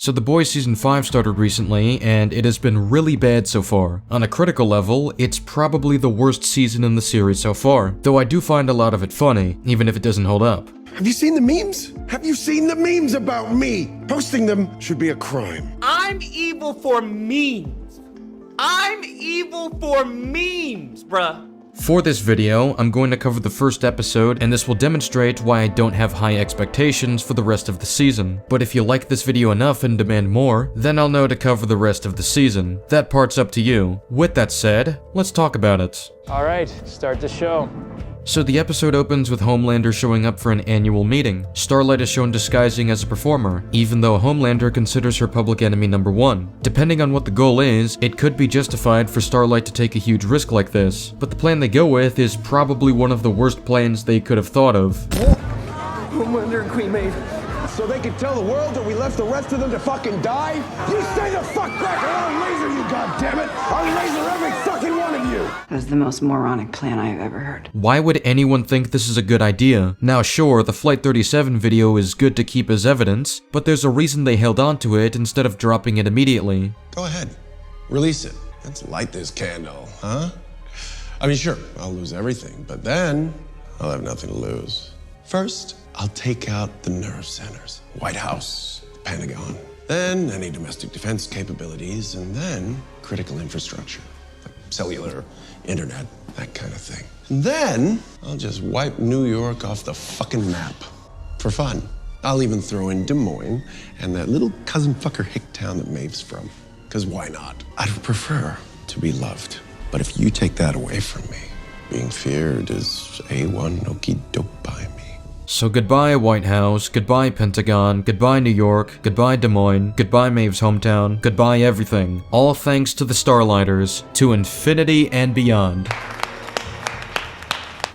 So The Boys Season 5 started recently, and it has been really bad so far. On a critical level, it's probably the worst season in the series so far, though I do find a lot of it funny, even if it doesn't hold up. Have you seen the memes? Have you seen the memes about me? Posting them should be a crime. I'm evil for memes. I'm evil for memes, bruh. For this video, I'm going to cover the first episode, and this will demonstrate why I don't have high expectations for the rest of the season. But if you like this video enough and demand more, then I'll know to cover the rest of the season. That part's up to you. With that said, let's talk about it. Alright, start the show. So the episode opens with Homelander showing up for an annual meeting. Starlight is shown disguising as a performer, even though Homelander considers her public enemy number one. Depending on what the goal is, it could be justified for Starlight to take a huge risk like this, but the plan they go with is probably one of the worst plans they could have thought of. Homelander and Queen Maeve. So they could tell the world that we left the rest of them to fucking die? You stay the fuck back or I'll laser you, goddammit! I'll laser every fucking one of you! That was the most moronic plan I've ever heard. Why would anyone think this is a good idea? Now sure, the Flight 37 video is good to keep as evidence, but there's a reason they held on to it instead of dropping it immediately. Go ahead. Release it. Let's light this candle, huh? I mean, sure, I'll lose everything, but then I'll have nothing to lose. First, I'll take out the nerve centers. White House, the Pentagon, then any domestic defense capabilities, and then critical infrastructure, like cellular, internet, that kind of thing. And then I'll just wipe New York off the fucking map for fun. I'll even throw in Des Moines and that little cousin fucker hick town that Maeve's from. Because why not? I'd prefer to be loved. But if you take that away from me, being feared is A1 okie doke by me. So goodbye White House, goodbye Pentagon, goodbye New York, goodbye Des Moines, goodbye Maeve's hometown, goodbye everything. All thanks to the Starlighters, to infinity and beyond.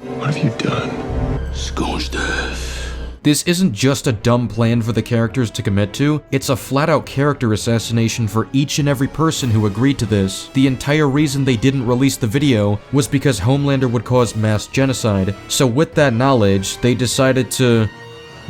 What have you done? Scorched earth. This isn't just a dumb plan for the characters to commit to, it's a flat-out character assassination for each and every person who agreed to this. The entire reason they didn't release the video was because Homelander would cause mass genocide, so with that knowledge, they decided to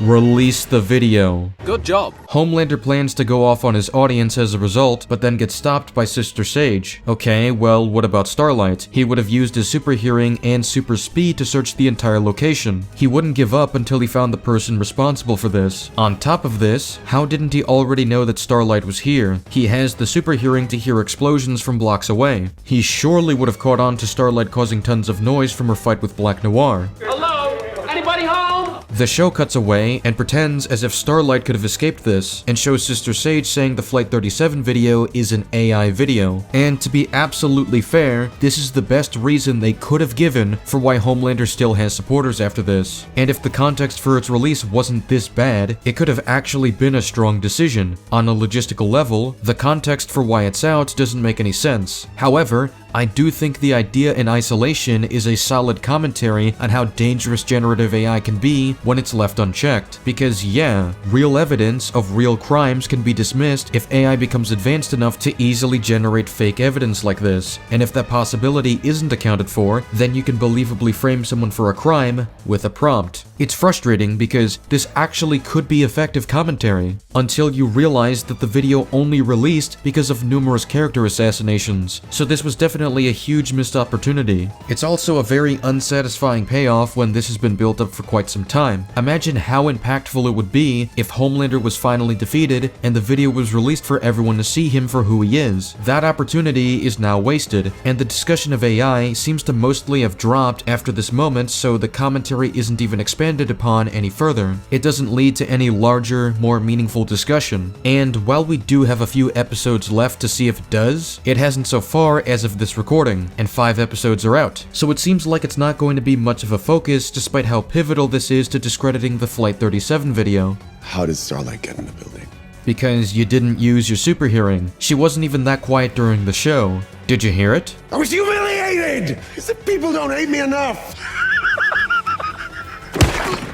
release the video. Good job. Homelander plans to go off on his audience as a result, but then gets stopped by Sister Sage. Okay, well, what about Starlight? He would have used his super hearing and super speed to search the entire location. He wouldn't give up until he found the person responsible for this. On top of this, how didn't he already know that Starlight was here? He has the super hearing to hear explosions from blocks away. He surely would have caught on to Starlight causing tons of noise from her fight with Black Noir. Hello? Anybody home? The show cuts away and pretends as if Starlight could have escaped this, and shows Sister Sage saying the Flight 37 video is an AI video. And to be absolutely fair, this is the best reason they could have given for why Homelander still has supporters after this. And if the context for its release wasn't this bad, it could have actually been a strong decision. On a logistical level, the context for why it's out doesn't make any sense. However, I do think the idea in isolation is a solid commentary on how dangerous generative AI can be when it's left unchecked. Because yeah, real evidence of real crimes can be dismissed if AI becomes advanced enough to easily generate fake evidence like this. And if that possibility isn't accounted for, then you can believably frame someone for a crime with a prompt. It's frustrating because this actually could be effective commentary, until you realize that the video only released because of numerous character assassinations. So this was definitely a huge missed opportunity. It's also a very unsatisfying payoff when this has been built up for quite some time. Imagine how impactful it would be if Homelander was finally defeated and the video was released for everyone to see him for who he is. That opportunity is now wasted, and the discussion of AI seems to mostly have dropped after this moment, so the commentary isn't even expanded upon any further. It doesn't lead to any larger, more meaningful discussion. And while we do have a few episodes left to see if it does, it hasn't so far as of this recording, and 5 episodes are out. So it seems like it's not going to be much of a focus despite how pivotal this is to discrediting the Flight 37 video. How did Starlight get in the building? Because you didn't use your super hearing. She wasn't even that quiet during the show. Did you hear it? I was humiliated! The people don't hate me enough!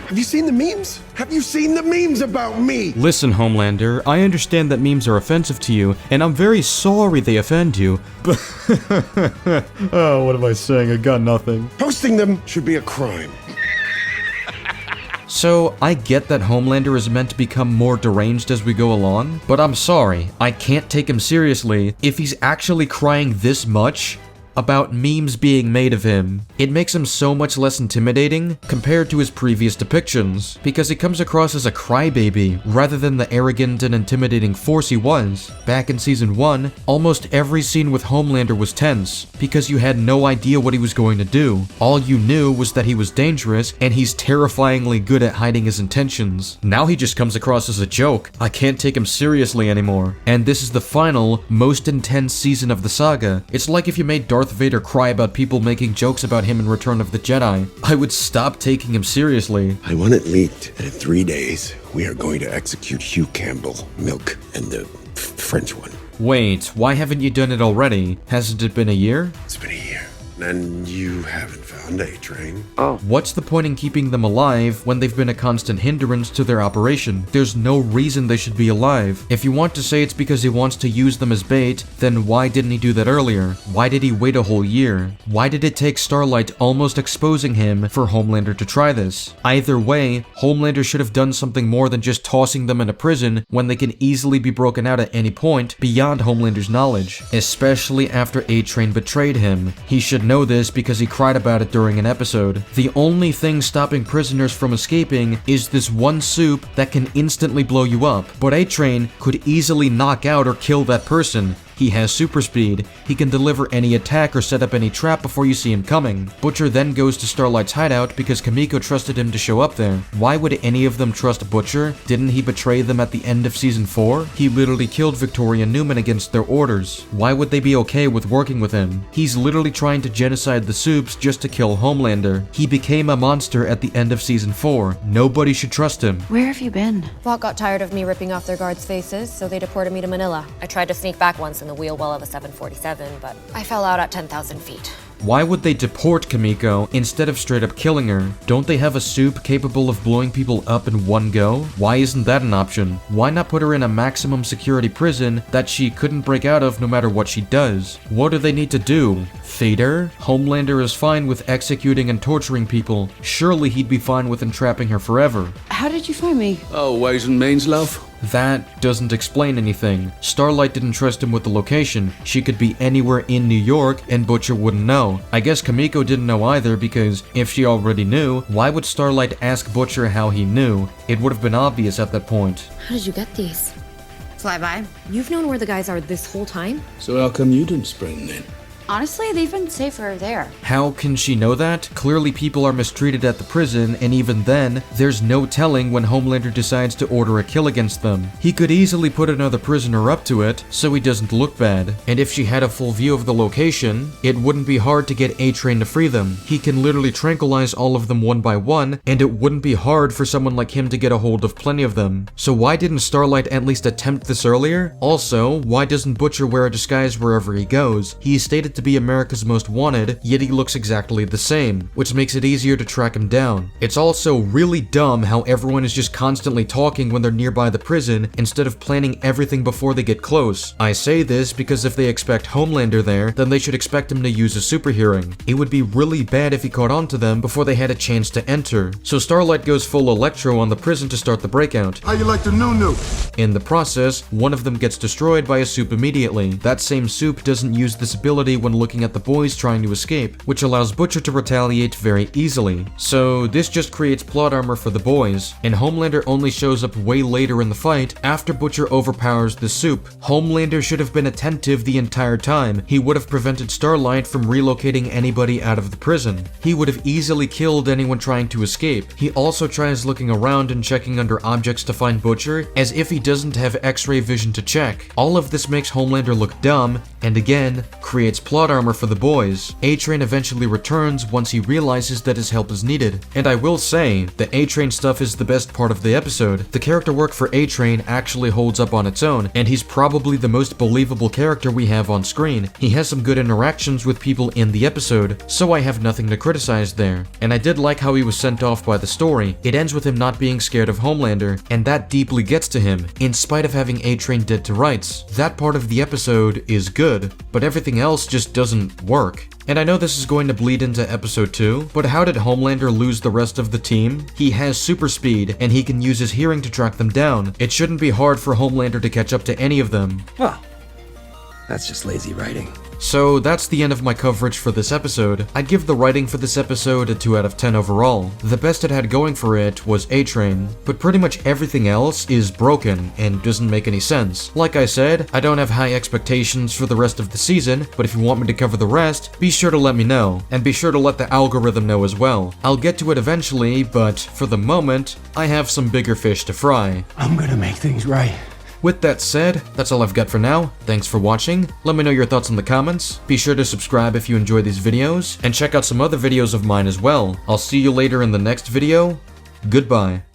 Have you seen the memes? Have you seen the memes about me? Listen, Homelander, I understand that memes are offensive to you, and I'm very sorry they offend you, but oh, what am I saying? I got nothing. Posting them should be a crime. So I get that Homelander is meant to become more deranged as we go along, but I'm sorry, I can't take him seriously if he's actually crying this much about memes being made of him. It makes him so much less intimidating compared to his previous depictions, because he comes across as a crybaby rather than the arrogant and intimidating force he was. Back in season 1, almost every scene with Homelander was tense, because you had no idea what he was going to do. All you knew was that he was dangerous, and he's terrifyingly good at hiding his intentions. Now he just comes across as a joke. I can't take him seriously anymore. And this is the final, most intense season of the saga. It's like if you made Darth Vader cry about people making jokes about him in Return of the Jedi. I would stop taking him seriously. I want it leaked, and in 3 days, we are going to execute Hugh Campbell, Milk, and the French one. Wait, why haven't you done it already? Hasn't it been a year? It's been a year, and you haven't found A-Train. What's the point in keeping them alive when they've been a constant hindrance to their operation? There's no reason they should be alive. If you want to say it's because he wants to use them as bait, then why didn't he do that earlier? Why did he wait a whole year? Why did it take Starlight almost exposing him for Homelander to try this? Either way, Homelander should have done something more than just tossing them in a prison when they can easily be broken out at any point beyond Homelander's knowledge, especially after A-Train betrayed him. He should know this because he cried about it during an episode. The only thing stopping prisoners from escaping is this one soup that can instantly blow you up, but A-Train could easily knock out or kill that person. He has super speed, he can deliver any attack or set up any trap before you see him coming. Butcher then goes to Starlight's hideout because Kimiko trusted him to show up there. Why would any of them trust Butcher? Didn't he betray them at the end of season 4? He literally killed Victoria Newman against their orders. Why would they be okay with working with him? He's literally trying to genocide the Supes just to kill Homelander. He became a monster at the end of season 4. Nobody should trust him. Where have you been? Vought got tired of me ripping off their guards' faces, so they deported me to Manila. I tried to sneak back once in the wheel well of a 747, but I fell out at 10,000 feet. Why would they deport Kimiko instead of straight up killing her? Don't they have a soup capable of blowing people up in one go? Why isn't that an option? Why not put her in a maximum security prison that she couldn't break out of no matter what she does? What do they need to do? Fate her? Homelander is fine with executing and torturing people. Surely he'd be fine with entrapping her forever. How did you find me? Oh, ways and means, love. That doesn't explain anything. Starlight didn't trust him with the location. She could be anywhere in New York and Butcher wouldn't know. I guess Kimiko didn't know either because if she already knew, why would Starlight ask Butcher how he knew? It would have been obvious at that point. How did you get these? Flyby, you've known where the guys are this whole time? So how come you didn't spring then? Honestly, they've been safer there. How can she know that? Clearly people are mistreated at the prison, and even then, there's no telling when Homelander decides to order a kill against them. He could easily put another prisoner up to it, so he doesn't look bad. And if she had a full view of the location, it wouldn't be hard to get A-Train to free them. He can literally tranquilize all of them one by one, and it wouldn't be hard for someone like him to get a hold of plenty of them. So why didn't Starlight at least attempt this earlier? Also, why doesn't Butcher wear a disguise wherever he goes? He is stated to be America's Most Wanted, yet he looks exactly the same, which makes it easier to track him down. It's also really dumb how everyone is just constantly talking when they're nearby the prison instead of planning everything before they get close. I say this because if they expect Homelander there, then they should expect him to use a super hearing. It would be really bad if he caught on to them before they had a chance to enter. So Starlight goes full Electro on the prison to start the breakout. How you like the new? In the process, one of them gets destroyed by a soup immediately. That same soup doesn't use this ability when looking at the boys trying to escape, which allows Butcher to retaliate very easily. So this just creates plot armor for the boys, and Homelander only shows up way later in the fight after Butcher overpowers the soup. Homelander should have been attentive the entire time. He would have prevented Starlight from relocating anybody out of the prison. He would have easily killed anyone trying to escape. He also tries looking around and checking under objects to find Butcher, as if he doesn't have X-ray vision to check. All of this makes Homelander look dumb, and again, creates plot armor for the boys. A-Train eventually returns once he realizes that his help is needed. And I will say, the A-Train stuff is the best part of the episode. The character work for A-Train actually holds up on its own, and he's probably the most believable character we have on screen. He has some good interactions with people in the episode, so I have nothing to criticize there. And I did like how he was sent off by the story. It ends with him not being scared of Homelander, and that deeply gets to him, in spite of having A-Train dead to rights. That part of the episode is good. good, but everything else just doesn't work. And I know this is going to bleed into episode 2, but how did Homelander lose the rest of the team? He has super speed, and he can use his hearing to track them down. It shouldn't be hard for Homelander to catch up to any of them. Well, that's just lazy writing. So that's the end of my coverage for this episode. I'd give the writing for this episode a 2 out of 10 overall. The best it had going for it was A-Train, but pretty much everything else is broken and doesn't make any sense. Like I said, I don't have high expectations for the rest of the season, but if you want me to cover the rest, be sure to let me know, and be sure to let the algorithm know as well. I'll get to it eventually, but for the moment, I have some bigger fish to fry. I'm gonna make things right. With that said, that's all I've got for now. Thanks for watching. Let me know your thoughts in the comments. Be sure to subscribe if you enjoy these videos, and check out some other videos of mine as well. I'll see you later in the next video. Goodbye.